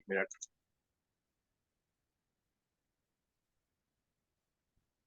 Minute.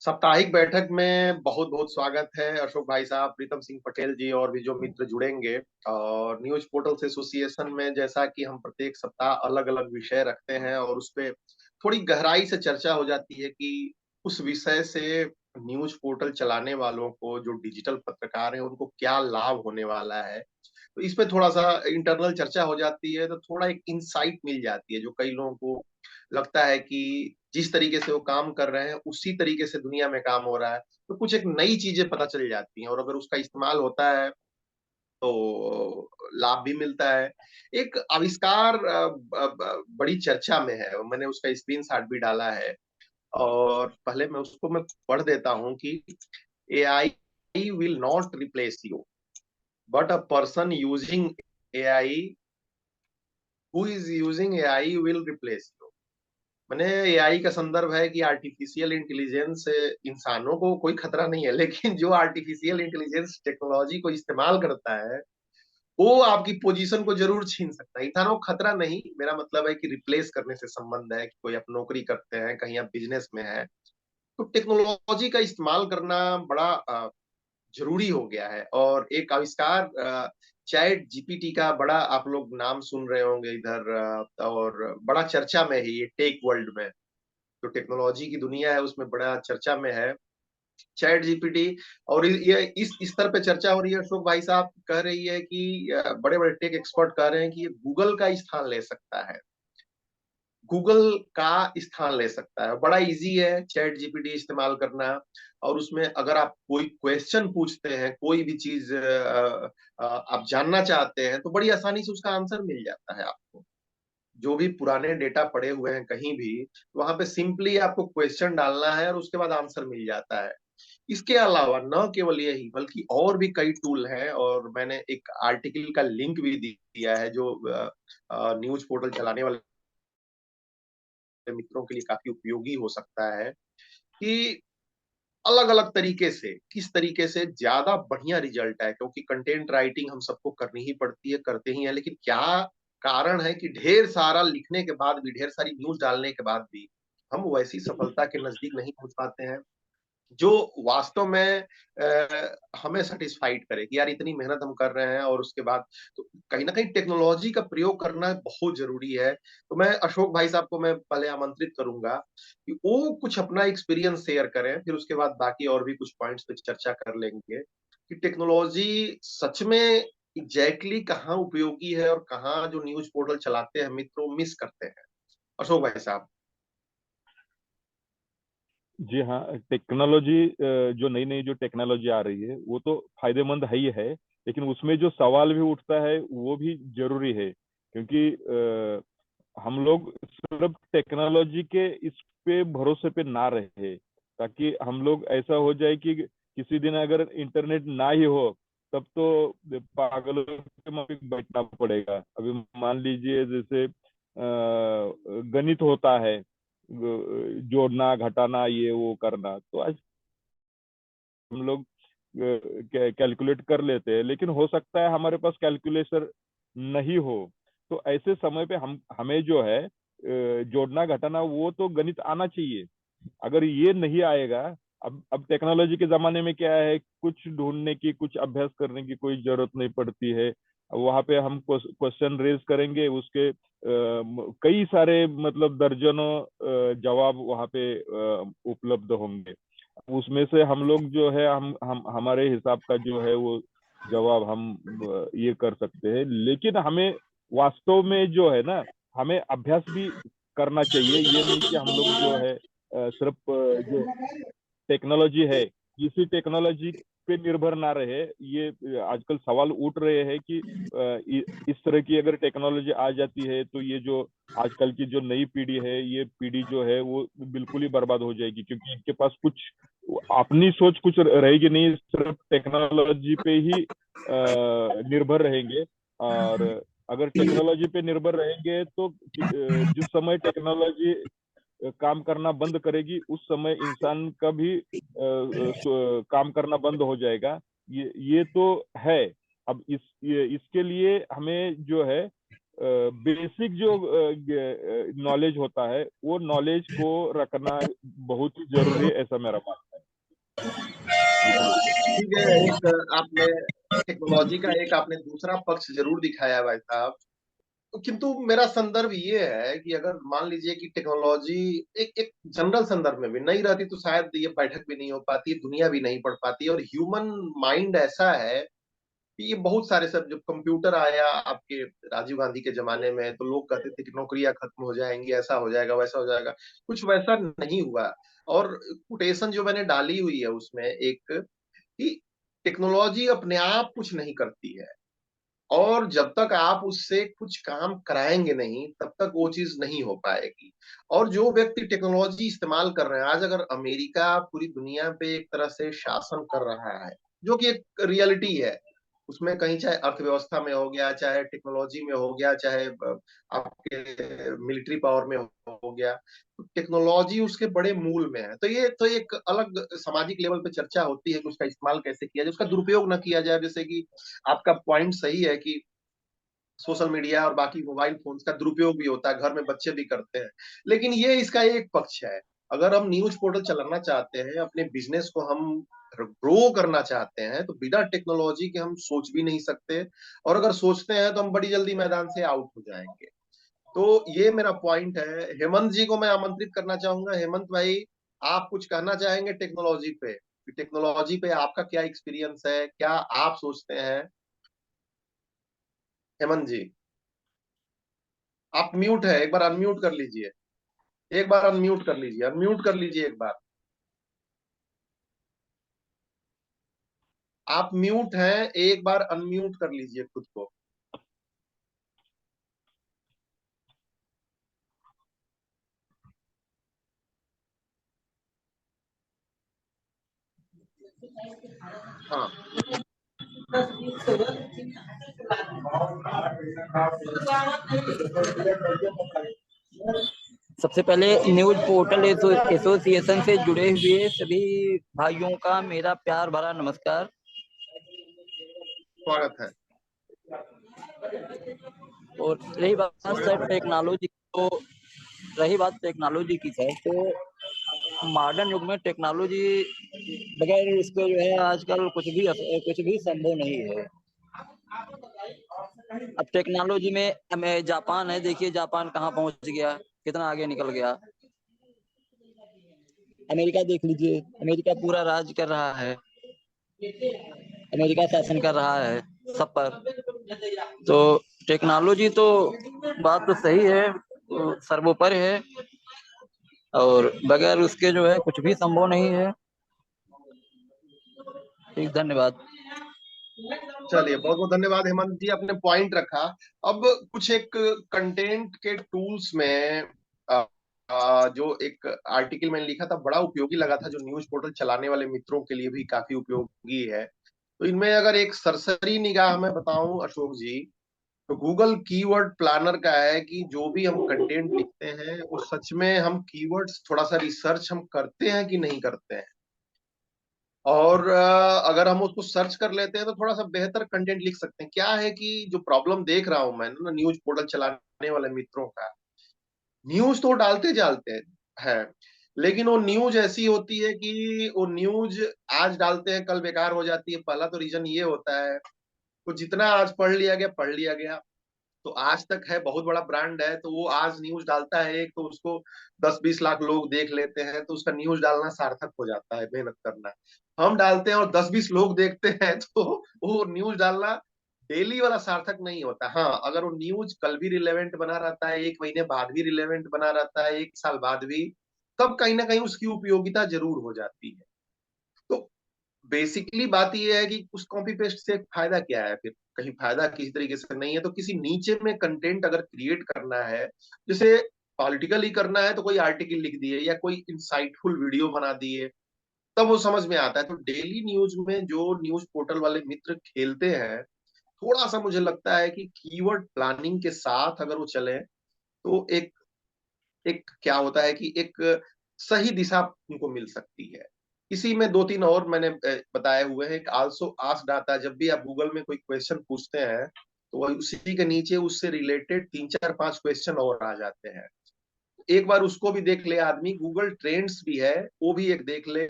साप्ताहिक बैठक में बहुत बहुत स्वागत है अशोक भाई साहब, प्रीतम सिंह पटेल जी और भी जो मित्र जुड़ेंगे। और न्यूज पोर्टल्स एसोसिएशन में जैसा कि हम प्रत्येक सप्ताह अलग अलग विषय रखते हैं और उस पे थोड़ी गहराई से चर्चा हो जाती है कि उस विषय से न्यूज पोर्टल चलाने वालों को, जो डिजिटल पत्रकार हैं, उनको क्या लाभ होने वाला है। तो इस पे थोड़ा सा इंटरनल चर्चा हो जाती है, तो थोड़ा एक इंसाइट मिल जाती है जो कई लोगों को लगता है कि जिस तरीके से वो काम कर रहे हैं उसी तरीके से दुनिया में काम हो रहा है। तो कुछ एक नई चीजें पता चल जाती हैं और अगर उसका इस्तेमाल होता है तो लाभ भी मिलता है। एक आविष्कार बड़ी चर्चा में है, मैंने उसका स्क्रीन शॉट भी डाला है और पहले मैं पढ़ देता हूँ कि AI will not replace you but a person using AI who is using AI will replace you. मैंने एआई का संदर्भ है कि आर्टिफिशियल इंटेलिजेंस से इंसानों को कोई खतरा नहीं है, लेकिन जो आर्टिफिशियल इंटेलिजेंस टेक्नोलॉजी को इस्तेमाल करता है वो आपकी पोजीशन को जरूर छीन सकता है। इंसानों को खतरा नहीं, मेरा मतलब है कि रिप्लेस करने से संबंध है कि कोई आप नौकरी करते हैं, कहीं आप बिजनेस में है, तो टेक्नोलॉजी का इस्तेमाल करना बड़ा जरूरी हो गया है। और एक आविष्कार चैट जीपीटी का बड़ा आप लोग नाम सुन रहे होंगे इधर, और बड़ा चर्चा में है ये टेक वर्ल्ड में, जो टेक्नोलॉजी की दुनिया है उसमें बड़ा चर्चा में है चैट जीपीटी। और ये इस स्तर पे चर्चा हो रही है, अशोक भाई साहब कह रही है कि बड़े बड़े टेक एक्सपर्ट कह रहे हैं कि ये गूगल का स्थान ले सकता है, गूगल का स्थान ले सकता है। बड़ा इजी है चैट जीपीटी इस्तेमाल करना। और उसमें अगर आप कोई क्वेश्चन पूछते हैं, कोई भी चीज आप जानना चाहते हैं, तो बड़ी आसानी से उसका आंसर मिल जाता है आपको। जो भी पुराने डेटा पड़े हुए हैं कहीं भी, वहां पे सिंपली आपको क्वेश्चन डालना है और उसके बाद आंसर मिल जाता है। इसके अलावा न केवल यही बल्कि और भी कई टूल हैं, और मैंने एक आर्टिकल का लिंक भी दिया है जो न्यूज पोर्टल चलाने वाले मित्रों के लिए काफी उपयोगी हो सकता है कि अलग अलग तरीके से किस तरीके से ज्यादा बढ़िया रिजल्ट है। क्योंकि कंटेंट राइटिंग हम सबको करनी ही पड़ती है, करते ही हैं, लेकिन क्या कारण है कि ढेर सारा लिखने के बाद भी, ढेर सारी न्यूज डालने के बाद भी हम वैसी सफलता के नजदीक नहीं पहुंच पाते हैं जो वास्तव में हमें सेटिस्फाइड करे कि यार इतनी मेहनत हम कर रहे हैं। और उसके बाद तो कहीं ना कहीं टेक्नोलॉजी का प्रयोग करना बहुत जरूरी है। तो मैं अशोक भाई साहब को मैं पहले आमंत्रित करूंगा कि वो कुछ अपना एक्सपीरियंस शेयर करें, फिर उसके बाद बाकी और भी कुछ पॉइंट्स पे चर्चा कर लेंगे कि टेक्नोलॉजी सच में एग्जैक्टली कहाँ उपयोगी है और कहाँ जो न्यूज पोर्टल चलाते हैं मित्रों मिस करते हैं। अशोक भाई साहब। जी हाँ। टेक्नोलॉजी, जो नई नई जो टेक्नोलॉजी आ रही है वो तो फायदेमंद है ही है, लेकिन उसमें जो सवाल भी उठता है वो भी जरूरी है। क्योंकि हम लोग सिर्फ टेक्नोलॉजी के इस पे भरोसे पे ना रहे, ताकि हम लोग ऐसा हो जाए कि किसी दिन अगर इंटरनेट ना ही हो तब तो पागलों के माफिक बैठना पड़ेगा। अभी मान लीजिए जैसे गणित होता है, जोड़ना घटाना ये वो करना, तो आज हम लोग कैलकुलेट कर लेते हैं, लेकिन हो सकता है हमारे पास कैलकुलेटर नहीं हो। तो ऐसे समय पे हम हमें जो है जोड़ना घटाना वो तो गणित आना चाहिए। अगर ये नहीं आएगा, अब टेक्नोलॉजी के जमाने में क्या है, कुछ ढूंढने की, कुछ अभ्यास करने की कोई जरूरत नहीं पड़ती है। वहां पे हम क्वेश्चन रेज करेंगे, उसके कई सारे मतलब दर्जनों जवाब वहां पे उपलब्ध होंगे। उसमें से हम लोग जो है हम हमारे हिसाब का जो है वो जवाब हम ये कर सकते हैं। लेकिन हमें वास्तव में जो है ना, हमें अभ्यास भी करना चाहिए। ये नहीं कि हम लोग जो है सिर्फ जो टेक्नोलॉजी है इसी टेक्नोलॉजी पे निर्भर ना रहे। ये आजकल सवाल उठ रहे हैं कि इस तरह की अगर टेक्नोलॉजी आ जाती है तो ये जो आजकल की जो नई पीढ़ी है, ये पीढ़ी जो है वो बिल्कुल ही बर्बाद हो जाएगी, क्योंकि इनके पास कुछ अपनी सोच कुछ रहेगी नहीं, सिर्फ टेक्नोलॉजी पे ही निर्भर रहेंगे। और अगर टेक्नोलॉजी पे निर्भर रहेंगे तो जिस समय टेक्नोलॉजी काम करना बंद करेगी उस समय इंसान का भी काम करना बंद हो जाएगा। ये तो है। अब इसके लिए हमें जो है बेसिक जो नॉलेज होता है वो नॉलेज को रखना बहुत ही जरूरी है, ऐसा मेरा मानना है। ठीक है। एक आपने टेक्नोलॉजी का एक आपने दूसरा पक्ष जरूर दिखाया भाई साहब। किंतु मेरा संदर्भ ये है कि अगर मान लीजिए कि टेक्नोलॉजी एक एक जनरल संदर्भ में भी नहीं रहती तो शायद ये बैठक भी नहीं हो पाती, दुनिया भी नहीं पढ़ पाती। और ह्यूमन माइंड ऐसा है कि ये बहुत सारे सब, जब कंप्यूटर आया आपके राजीव गांधी के जमाने में, तो लोग कहते थे कि नौकरियां खत्म हो जाएंगी, ऐसा हो जाएगा वैसा हो जाएगा। कुछ वैसा नहीं हुआ। और कोटेशन जो मैंने डाली हुई है उसमें एक, कि टेक्नोलॉजी अपने आप कुछ नहीं करती है, और जब तक आप उससे कुछ काम कराएंगे नहीं तब तक वो चीज नहीं हो पाएगी। और जो व्यक्ति टेक्नोलॉजी इस्तेमाल कर रहे हैं आज, अगर अमेरिका पूरी दुनिया पे एक तरह से शासन कर रहा है, जो कि एक रियलिटी है, उसमें कहीं चाहे अर्थव्यवस्था में हो गया, चाहे टेक्नोलॉजी में हो गया, चाहे आपके मिलिट्री पावर में हो गया, तो टेक्नोलॉजी उसके बड़े मूल में है। तो ये तो एक अलग सामाजिक लेवल पे चर्चा होती है कि उसका इस्तेमाल कैसे किया जाए, उसका दुरुपयोग ना किया जाए। जैसे कि आपका पॉइंट सही है कि सोशल मीडिया और बाकी मोबाइल फोन्स का दुरुपयोग भी होता है, घर में बच्चे भी करते हैं। लेकिन ये इसका एक पक्ष है। अगर हम न्यूज पोर्टल चलाना चाहते हैं, अपने बिजनेस को हम ग्रो करना चाहते हैं, तो बिना टेक्नोलॉजी के हम सोच भी नहीं सकते। और अगर सोचते हैं तो हम बड़ी जल्दी मैदान से आउट हो जाएंगे। तो ये मेरा पॉइंट है। हेमंत जी को मैं आमंत्रित करना चाहूंगा। हेमंत भाई, आप कुछ कहना चाहेंगे टेक्नोलॉजी पे? टेक्नोलॉजी पे आपका क्या एक्सपीरियंस है, क्या आप सोचते हैं? हेमंत जी, आप म्यूट है, एक बार अनम्यूट कर लीजिए। एक बार अनम्यूट कर लीजिए, अनम्यूट कर लीजिए एक बार। आप म्यूट हैं, एक बार अनम्यूट कर लीजिए खुद को। हाँ। सबसे पहले न्यूज पोर्टल एसोसिएशन से जुड़े हुए सभी भाइयों का मेरा प्यार भरा नमस्कार। स्वागत है। और रही बात सर टेक्नोलॉजी, तो रही बात टेक्नोलॉजी की सर, तो मॉडर्न युग में टेक्नोलॉजी बगैर इसके जो है आजकल कुछ भी संभव नहीं है। अब टेक्नोलॉजी में हमें जापान है, देखिए जापान कहाँ पहुंच गया, कितना आगे निकल गया। अमेरिका देख लीजिए, अमेरिका पूरा राज कर रहा है, अमेरिका शासन कर रहा है सब पर। तो टेक्नोलॉजी तो बात तो सही है, सर्वोपरि है, और बगैर उसके जो है कुछ भी संभव नहीं है। ठीक, धन्यवाद। चलिए, बहुत बहुत धन्यवाद हेमंत जी, आपने पॉइंट रखा। अब कुछ एक कंटेंट के टूल्स में जो एक आर्टिकल मैंने लिखा था, बड़ा उपयोगी लगा था, जो न्यूज पोर्टल चलाने वाले मित्रों के लिए भी काफी उपयोगी है। तो इनमें अगर एक सरसरी निगाह में बताऊं अशोक जी, तो गूगल कीवर्ड प्लानर का है कि जो भी हम कंटेंट लिखते हैं वो सच में हम कीवर्ड्स थोड़ा सा रिसर्च हम करते हैं कि नहीं करते हैं। और अगर हम उसको सर्च कर लेते हैं तो थोड़ा सा बेहतर कंटेंट लिख सकते हैं। क्या है कि जो प्रॉब्लम देख रहा हूं मैं ना न्यूज पोर्टल चलाने वाले मित्रों का, न्यूज तो डालते जालते हैं, लेकिन वो न्यूज ऐसी होती है कि वो न्यूज आज डालते हैं कल बेकार हो जाती है। पहला तो रीजन ये होता है, तो जितना आज पढ़ लिया गया। तो आज तक है, बहुत बड़ा ब्रांड है, तो वो आज न्यूज डालता है एक, तो उसको 10-20 लाख लोग देख लेते हैं, तो उसका न्यूज डालना सार्थक हो जाता है, मेहनत करना। हम डालते हैं और 10-20 लोग देखते हैं, तो वो न्यूज डालना डेली वाला सार्थक नहीं होता। हाँ, अगर वो न्यूज कल भी रिलेवेंट बना रहता है, 1 महीने बाद भी रिलेवेंट बना रहता है, 1 साल बाद भी, तब कहीं ना कहीं उसकी उपयोगिता जरूर हो जाती है। तो बेसिकली बात यह है कि उस कॉपी पेस्ट से फायदा क्या है फिर? कहीं फायदा किसी तरीके से नहीं है। तो किसी नीचे में कंटेंट अगर क्रिएट करना है, जैसे पॉलिटिकल ही करना है, तो कोई आर्टिकल लिख दिए या कोई इंसाइटफुल वीडियो बना दिए, तब वो समझ में आता है। तो डेली न्यूज में जो न्यूज पोर्टल वाले मित्र खेलते हैं, थोड़ा सा मुझे लगता है कि कीवर्ड प्लानिंग के साथ अगर वो चले, तो एक एक क्या होता है कि एक सही दिशा उनको मिल सकती है। इसी में 2-3 और मैंने बताए हुए हैं। एक आल्सो आस्क डाटा, जब भी आप गूगल में कोई क्वेश्चन पूछते हैं तो वही उसी के नीचे उससे रिलेटेड 3 4 5 क्वेश्चन और आ जाते हैं। एक बार उसको भी देख ले आदमी, गूगल ट्रेंड्स भी है वो भी एक देख ले।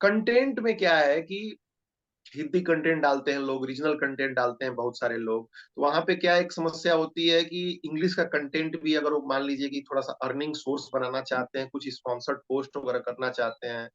कंटेंट में क्या है कि हिंदी कंटेंट डालते हैं लोग, रीजनल कंटेंट डालते हैं बहुत सारे लोग, तो वहां पे क्या एक समस्या होती है कि इंग्लिश का कंटेंट भी अगर वो मान लीजिए कि थोड़ा सा अर्निंग सोर्स बनाना चाहते हैं, कुछ स्पॉन्सर्ड पोस्ट वगैरह करना चाहते हैं,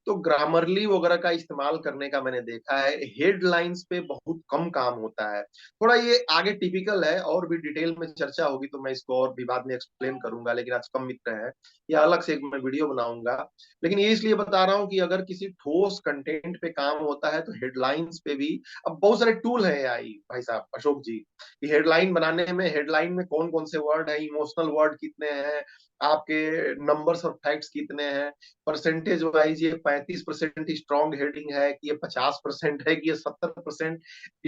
तो ग्रामरली वगैरह का इस्तेमाल करने का मैंने देखा है। हेडलाइंस पे बहुत कम काम होता है। थोड़ा ये आगे टिपिकल है, और भी डिटेल में चर्चा होगी तो मैं इसको और भी बाद में एक्सप्लेन करूंगा, लेकिन आज कम मित्र है, या अलग से एक मैं वीडियो बनाऊंगा। लेकिन ये इसलिए बता रहा हूँ कि अगर किसी ठोस कंटेंट पे काम होता है तो हेडलाइंस पे भी अब बहुत सारे टूल है आई भाई साहब अशोक जी, कि हेडलाइन बनाने में, हेडलाइन में कौन कौन से वर्ड है, इमोशनल वर्ड कितने हैं, आपके नंबर्स और फैक्ट्स कितने हैं, परसेंटेज वाइज ये 35% स्ट्रॉन्ग हेडिंग है कि ये 50% है कि ये 70%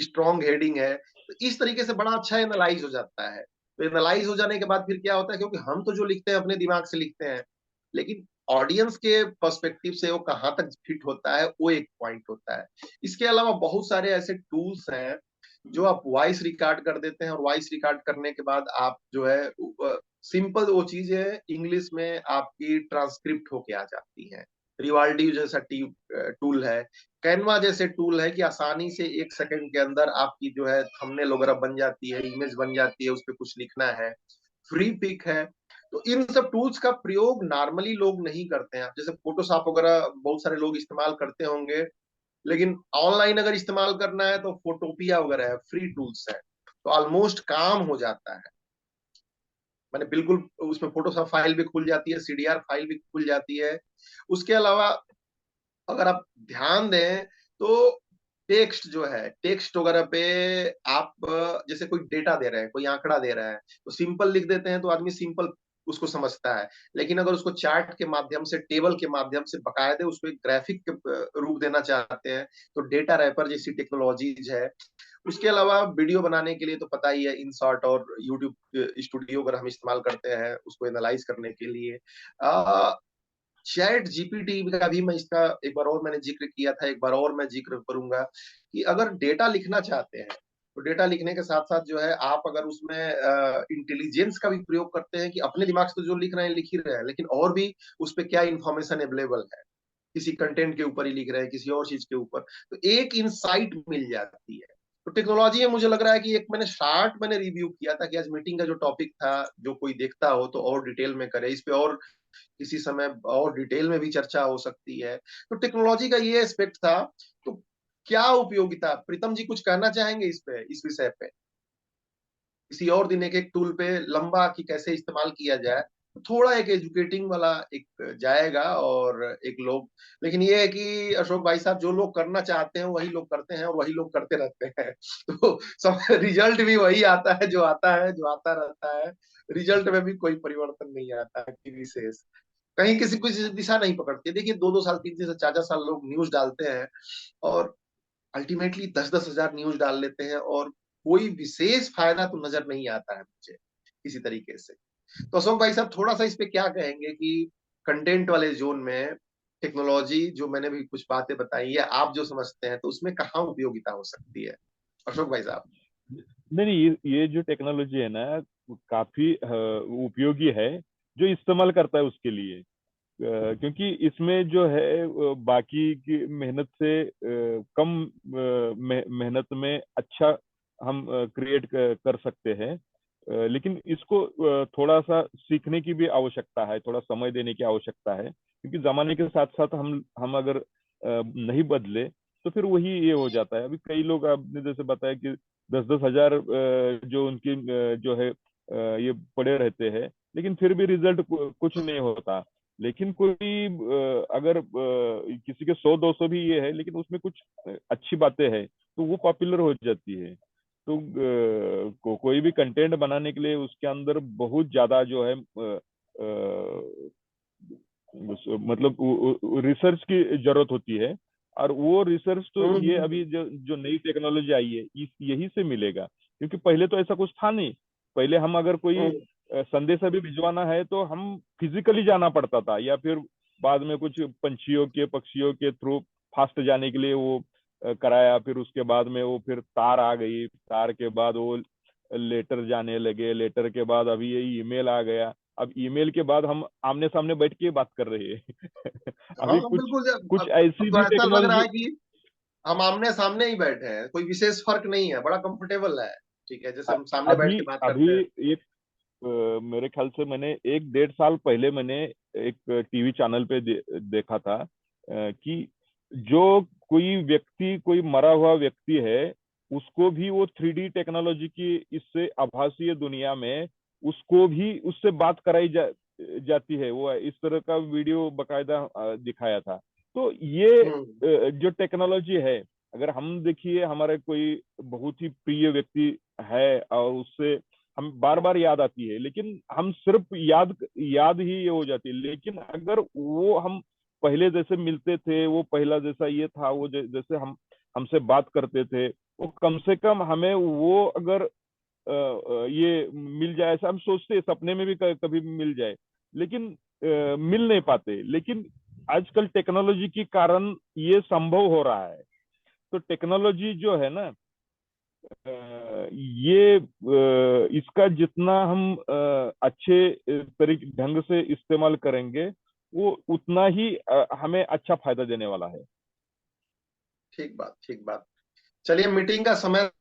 स्ट्रॉन्ग हेडिंग है। तो इस तरीके से बड़ा अच्छा एनालाइज हो जाता है। तो एनालाइज हो जाने के बाद फिर क्या होता है, क्योंकि हम तो जो लिखते हैं अपने दिमाग से लिखते हैं, लेकिन ऑडियंस के पर्सपेक्टिव से वो कहाँ तक फिट होता है वो एक पॉइंट होता है। इसके अलावा बहुत सारे ऐसे टूल्स हैं जो आप वॉइस रिकॉर्ड कर देते हैं, और वॉइस रिकॉर्ड करने के बाद आप जो है सिंपल वो चीजें इंग्लिश में आपकी ट्रांसक्रिप्ट होके आ जाती हैं। रिवाल्डी जैसा टूल है, कैनवा जैसे टूल है कि आसानी से 1 सेकंड के अंदर आपकी जो है थंबनेल वगैरह बन जाती है, इमेज बन जाती है, उस पर कुछ लिखना है। फ्री पिक है। तो इन सब टूल्स का प्रयोग नॉर्मली लोग नहीं करते हैं। जैसे फोटोशॉप वगैरह बहुत सारे लोग इस्तेमाल करते होंगे, लेकिन ऑनलाइन अगर इस्तेमाल करना है तो फोटोपिया वगैरह है, फ्री टूल्स है, तो ऑलमोस्ट काम हो जाता है। मैंने बिल्कुल उसमें फोटोशॉप फाइल भी खुल जाती है, सीडीआर फाइल भी खुल जाती है। उसके अलावा अगर आप ध्यान दें तो टेक्स्ट जो है, टेक्स्ट वगैरह पे आप जैसे कोई डेटा दे रहे हैं, कोई आंकड़ा दे रहा है, तो सिंपल लिख देते हैं तो आदमी सिंपल उसको समझता है। लेकिन अगर उसको चार्ट के माध्यम से, टेबल के माध्यम से बकायदे उसको एक ग्राफिक के रूप देना चाहते हैं, तो डेटा रैपर जैसी टेक्नोलॉजीज है। उसके अलावा वीडियो बनाने के लिए तो पता ही है, इनशॉट और यूट्यूब स्टूडियो अगर हम इस्तेमाल करते हैं उसको एनालाइज करने के लिए। चैट जीपीटी का भी मैं इसका एक बार और मैंने जिक्र किया था, एक बार और मैं जिक्र करूंगा कि अगर डेटा लिखना चाहते हैं तो डेटा लिखने के साथ साथ जो है आप अगर उसमें इंटेलिजेंस का भी प्रयोग करते हैं कि अपने दिमाग से तो जो लिख रहे हैं लिख ही रहे हैं, लेकिन और भी उस पर क्या इंफॉर्मेशन अवेलेबल है, किसी कंटेंट के ऊपर ही लिख रहे हैं, किसी और चीज के ऊपर, तो एक इंसाइट मिल जाती है। तो टेक्नोलॉजी में मुझे लग रहा है कि एक मैंने रिव्यू किया था कि आज मीटिंग का जो टॉपिक था, जो कोई देखता हो तो और डिटेल में करे इस पे, और किसी समय और डिटेल में भी चर्चा हो सकती है। तो टेक्नोलॉजी का ये एस्पेक्ट था। तो क्या उपयोगिता, प्रीतम जी कुछ कहना चाहेंगे इस पे, इस विषय पे? किसी और दिन एक एक टूल पे लंबा कि कैसे इस्तेमाल किया जाए, थोड़ा एक एजुकेटिंग वाला एक जाएगा और एक लोग। लेकिन ये है कि अशोक भाई साहब, जो लोग करना चाहते हैं वही लोग करते हैं और वही लोग करते रहते हैं। तो सब रिजल्ट भी वही आता है जो आता है, जो आता रहता है। रिजल्ट में भी कोई परिवर्तन नहीं आता है कि विशेष कहीं किसी कुछ दिशा नहीं पकड़ती है। देखिए 2 2 साल 3 3 4 4 साल लोग न्यूज डालते हैं, और अल्टीमेटली 10 10 हजार न्यूज डाल लेते हैं, और कोई विशेष फायदा तो नजर नहीं आता है मुझे किसी तरीके से। तो अशोक भाई साहब थोड़ा सा इस पे क्या कहेंगे कि कंटेंट वाले जोन में टेक्नोलॉजी, जो मैंने भी कुछ बातें बताई है, आप जो समझते हैं तो उसमें कहाँ उपयोगिता हो सकती है अशोक भाई साहब? नहीं नहीं, ये जो टेक्नोलॉजी है ना, वो काफी उपयोगी है जो इस्तेमाल करता है उसके लिए। क्योंकि इसमें जो है बाकी की मेहनत से कम मेहनत में अच्छा हम क्रिएट कर सकते हैं। लेकिन इसको थोड़ा सा सीखने की भी आवश्यकता है, थोड़ा समय देने की आवश्यकता है, क्योंकि जमाने के साथ साथ हम अगर नहीं बदले तो फिर वही ये हो जाता है। अभी कई लोग, आपने जैसे बताया कि 10 10 हजार जो उनकी जो है ये पड़े रहते हैं, लेकिन फिर भी रिजल्ट कुछ नहीं होता। लेकिन कोई अगर किसी के 100 200 भी ये है, लेकिन उसमें कुछ अच्छी बातें हैं तो वो पॉपुलर हो जाती है। तो कोई भी कंटेंट बनाने के लिए उसके अंदर बहुत ज्यादा जो है मतलब रिसर्च की जरूरत होती है। और वो रिसर्च तो ये हम्म। अभी जो जो नई टेक्नोलॉजी आई है यही से मिलेगा, क्योंकि पहले तो ऐसा कुछ था नहीं। पहले हम अगर कोई हम्म। संदेश अभी भिजवाना है तो हम फिजिकली जाना पड़ता था, या फिर बाद में कुछ पंछियों के पक्षियों के थ्रू फास्ट जाने के लिए वो कराया, फिर उसके बाद में वो फिर तार आ गई, तार के बाद वो लेटर जाने लगे, लेटर के बाद अभी ये ईमेल आ गया, अब ईमेल के बाद हम आमने सामने बैठ के बात कर रहे हैं। हाँ अभी कुछ बिल्कुल। कुछ अब ऐसी तो भी ऐसा लग रहा टेक्नोलॉजी। है कि हम आमने सामने ही बैठे हैं, कोई विशेष फर्क नहीं है, बड़ा कंफर्टेबल है। ठीक है, जैसे हम सामने बैठ अभी के बात अभी करते हैं। एक मेरे ख्याल से मैंने एक 1.5 साल पहले मैंने एक टीवी चैनल पे देखा था कि जो कोई व्यक्ति, कोई मरा हुआ व्यक्ति है, उसको भी वो 3D टेक्नोलॉजी की इससे आभासीय दुनिया में उसको भी उससे बात कराई जाती है। वो इस तरह का वीडियो बकायदा दिखाया था। तो ये हम्म। जो टेक्नोलॉजी है, अगर हम देखिए हमारे कोई बहुत ही प्रिय व्यक्ति है और उससे हम बार बार याद आती है, लेकिन हम सिर्फ याद याद ही ये हो जाती है। लेकिन अगर वो हम पहले जैसे मिलते थे, वो पहला जैसा ये था, वो जैसे हम हमसे बात करते थे, वो कम से कम हमें वो अगर ये मिल जाए, ऐसा हम सोचते हैं, सपने में भी कभी मिल जाए, लेकिन मिल नहीं पाते। लेकिन आजकल टेक्नोलॉजी के कारण ये संभव हो रहा है। तो टेक्नोलॉजी जो है ना, ये इसका जितना हम अच्छे तरीके ढंग से इस्तेमाल करेंगे, वो उतना ही हमें अच्छा फायदा देने वाला है। ठीक बात, ठीक बात। चलिए, मीटिंग का समय